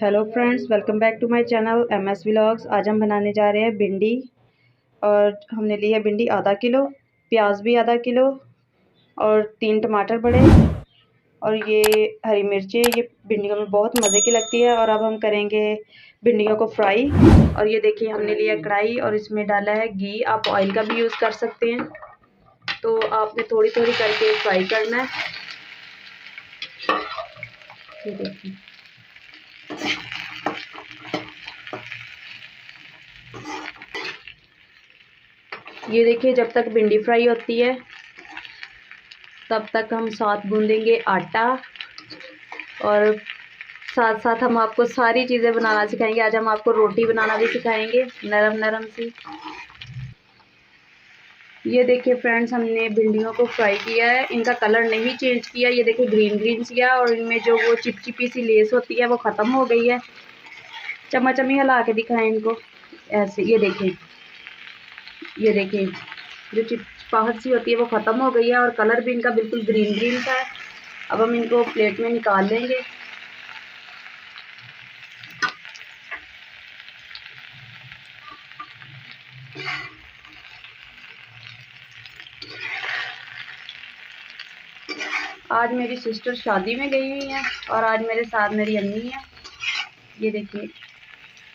Hello friends, welcome back to my channel MS vlogs. आज हम बनाने जा रहे हैं भिंडी। और हमने ली है भिंडी आधा किलो, प्याज भी आधा किलो और 3 टमाटर बड़े और ये हरी मिर्ची। ये भिंडियों में बहुत मज़े की लगती है। और अब हम करेंगे भिंडियों को फ्राई। और ये देखिए हमने लिया कढ़ाई और इसमें डाला है घी। आप ऑयल का भी यूज़ कर सकते हैं। तो आपने थोड़ी थोड़ी करके फ्राई करना है। ये देखिए जब तक भिंडी फ्राई होती है तब तक हम साथ गूंदेंगे आटा। और साथ साथ हम आपको सारी चीज़ें बनाना सिखाएंगे। आज हम आपको रोटी बनाना भी सिखाएंगे, नरम नरम सी। ये देखिए फ्रेंड्स, हमने भिंडियों को फ्राई किया है। इनका कलर नहीं चेंज किया। ये देखिए ग्रीन ग्रीन किया और इनमें जो वो चिपचिपी सी लेस होती है वो ख़त्म हो गई है। चम्मच में हिला के दिखाएं इनको ऐसे। ये देखिए जो चिपचिपाहट सी होती है वो ख़त्म हो गई है और कलर भी इनका बिल्कुल ग्रीन ग्रीन सा है। अब हम इनको प्लेट में निकाल लेंगे। आज मेरी सिस्टर शादी में गई हुई हैं और आज मेरे साथ मेरी अम्मी है। ये देखिए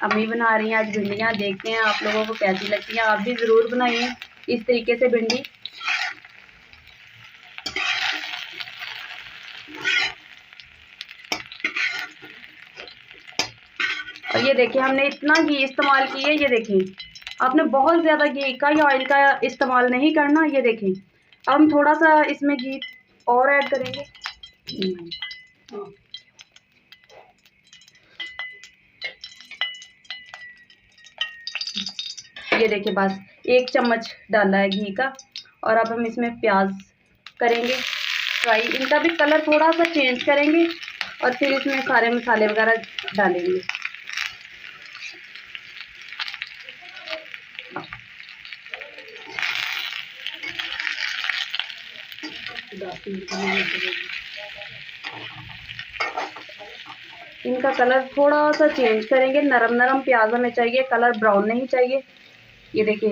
अम्मी बना रही हैं आज भिंडियाँ। देखते हैं आप लोगों को कैसी लगती हैं। आप भी ज़रूर बनाइए इस तरीके से भिंडी। और ये देखिए हमने इतना घी इस्तेमाल की है। ये देखिए आपने बहुत ज़्यादा घी का या ऑयल का इस्तेमाल नहीं करना। ये देखिए अब हम थोड़ा सा इसमें घी और ऐड करेंगे। ये देखिए बस 1 चम्मच डाला है घी का। और अब हम इसमें प्याज करेंगे फ्राई। इनका भी कलर थोड़ा सा चेंज करेंगे और फिर इसमें सारे मसाले वगैरह डालेंगे। इनका कलर थोड़ा सा चेंज करेंगे। नरम नरम प्याज हमें चाहिए, कलर ब्राउन नहीं चाहिए। ये देखिए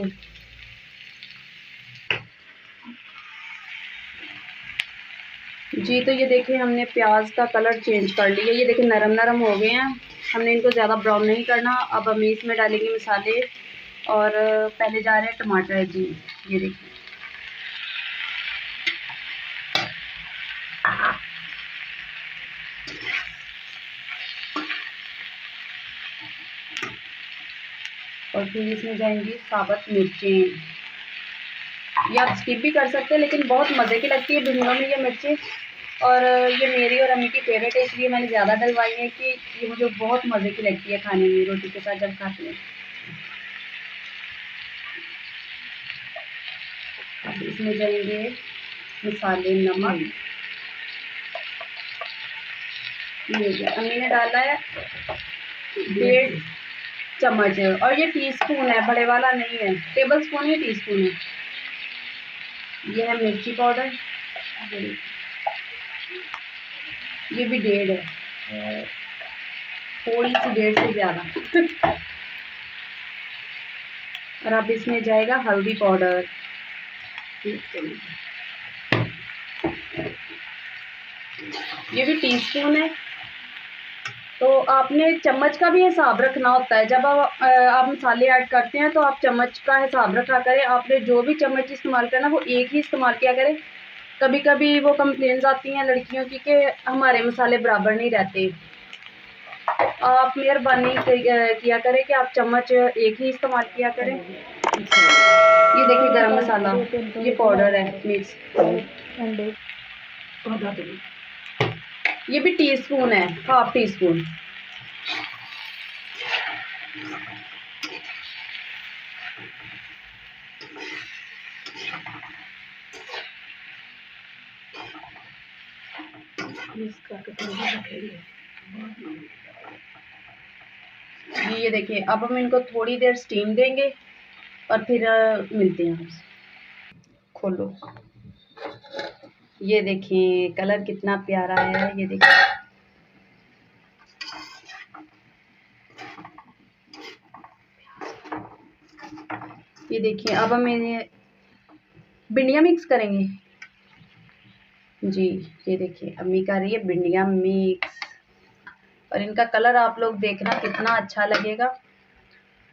जी, तो ये देखिए हमने प्याज का कलर चेंज कर लिया। ये देखिए नरम नरम हो गए हैं। हमने इनको ज़्यादा ब्राउन नहीं करना। अब हम इसमें डालेंगे मसाले और पहले जा रहे हैं टमाटर जी। ये देखिए और फिर इसमें जाएंगी साबुत मिर्चें। ये आप स्किप भी कर सकते हैं लेकिन बहुत मज़े की लगती है भिंडियों में ये मिर्चें। और ये मेरी और अम्मी की फेवरेट है, इसलिए मैंने ज़्यादा डलवाई है कि ये मुझे बहुत मज़े की लगती है खाने में, रोटी के साथ जब खाते हैं। अब इसमें जाएंगे मसाले, नमक। ये अम्मी ने डाला है 1.5 चम्मच और ये टीस्पून है, बड़े वाला नहीं है। टेबल स्पून ही टीस्पून है। ये है मिर्ची पाउडर, ये भी 1.5 है, थोड़ी सी 1.5 से ज़्यादा। और अब इसमें जाएगा हल्दी पाउडर। ये भी टीस्पून है। तो आपने चम्मच का भी हिसाब रखना होता है। जब आप मसाले ऐड करते हैं तो आप चम्मच का हिसाब रखा करें। आपने जो भी चम्मच इस्तेमाल करना वो एक ही इस्तेमाल किया करें। कभी कभी वो कंप्लेंट्स आती हैं लड़कियों की कि हमारे मसाले बराबर नहीं रहते। आप मेहरबानी किया करें कि आप चम्मच एक ही इस्तेमाल किया करें। ये देखिए गरम मसाला, ये पाउडर है मिक्स। ये भी टीस्पून है, 1/2 टीस्पून। ये देखिए अब हम इनको थोड़ी देर स्टीम देंगे और फिर मिलते हैं। खोलो, ये देखिए कलर कितना प्यारा है। ये देखिए ये देखिए, अब हम ये भिंडियाँ मिक्स करेंगे जी। ये देखिए अम्मी कर रही है भिंडियाँ मिक्स, और इनका कलर आप लोग देखना कितना अच्छा लगेगा।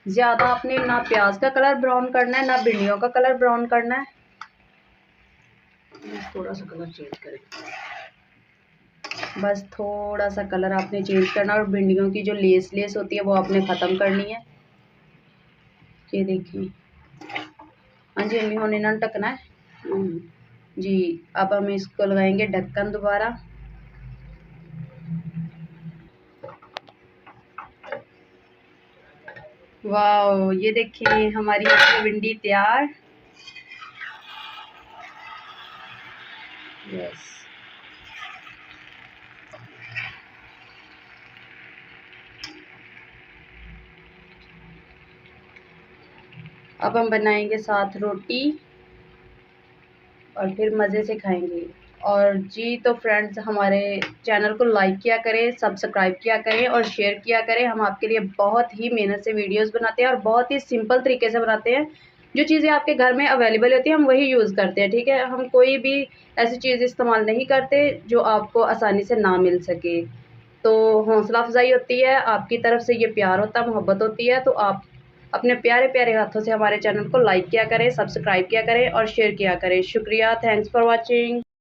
ज़्यादा आपने ना प्याज का कलर ब्राउन करना है, ना भिंडियों का कलर ब्राउन करना है। थोड़ा सा कलर चेंज करें, बस थोड़ा सा कलर आपने चेंज करना, और भिंडियों की जो लेस होती है वो आपने ख़त्म करनी है। ये देखिए, हाँ जी अम्मी होने ना ढकना है जी। अब हम इसको लगाएंगे ढक्कन दोबारा। वाह, ये देखिए हमारी भिंडी तैयार। यस, अब हम बनाएंगे साथ रोटी और फिर मज़े से खाएंगे। और जी तो फ्रेंड्स, हमारे चैनल को लाइक किया करें, सब्सक्राइब किया करें और शेयर किया करें। हम आपके लिए बहुत ही मेहनत से वीडियोस बनाते हैं और बहुत ही सिंपल तरीके से बनाते हैं। जो चीज़ें आपके घर में अवेलेबल होती हैं हम वही यूज़ करते हैं, ठीक है। हम कोई भी ऐसी चीज़ इस्तेमाल नहीं करते जो आपको आसानी से ना मिल सके। तो हौसला अफजाई होती है, आपकी तरफ से ये प्यार होता है, मोहब्बत होती है। तो आप अपने प्यारे प्यारे हाथों से हमारे चैनल को लाइक किया करें, सब्सक्राइब किया करें और शेयर किया करें। शुक्रिया, थैंक्स फॉर वॉचिंग।